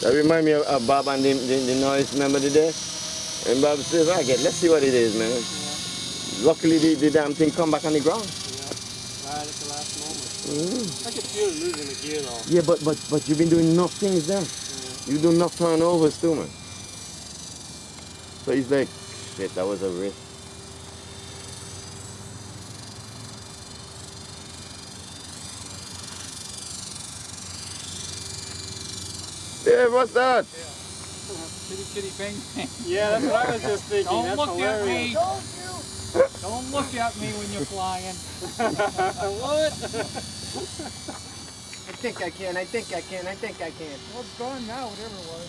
That remind me of Bob and the noise, remember the day? And Bob says, let's see what it is, man. Yeah. Luckily, the damn thing come back on the ground. Yeah, right at the last moment. I could feel it losing the gear, though. Yeah, but you've been doing enough things there. Yeah. You do enough turnovers too, man. So he's like, shit, that was a risk. Yeah, what's that? Yeah. Kitty kitty bang bang. Yeah, that's what I was just thinking. Don't that's look hilarious. at me. Don't look at me when you're flying. What? I think I can. Well, it's gone now, whatever it was.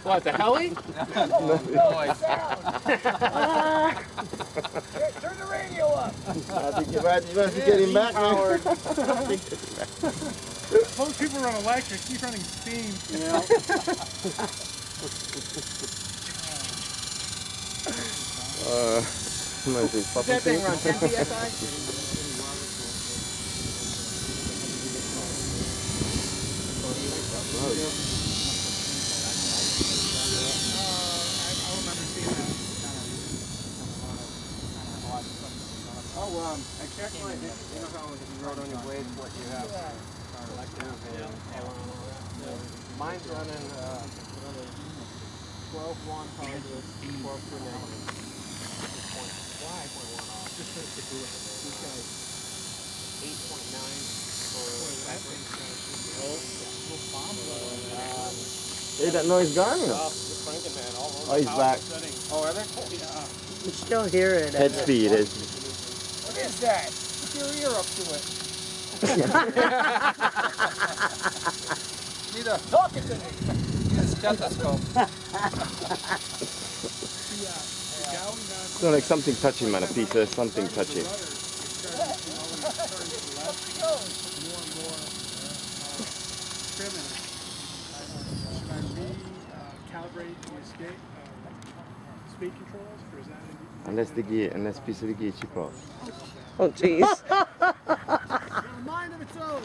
What, the heli? Oh, noise. Turn the radio up. I think you might get him back, man. Most people run electric, he's running steam. Yeah. Does that thing run 10 psi? I checked my, you know how you wrote on your blades what you have? Mine's running 12-1 positive, 12 for negative. 5.1 off. 8.9 for Hey, that noise gone? Oh, he's back. Oh, are they? You can still hear it. Head speed is. What is that? Put your ear up to it. Need a talking to me. Need a stethoscope. It's like something touching, man. A piece of something touching. Speed controls, or is that Unless the gear, unless piece of the gear chip off. Oh, jeez. mind of its own.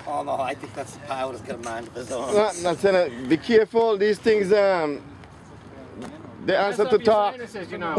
Oh, no, I think that's the pilot has got a mind of his own. Be careful, these things, they answer to talk. You know.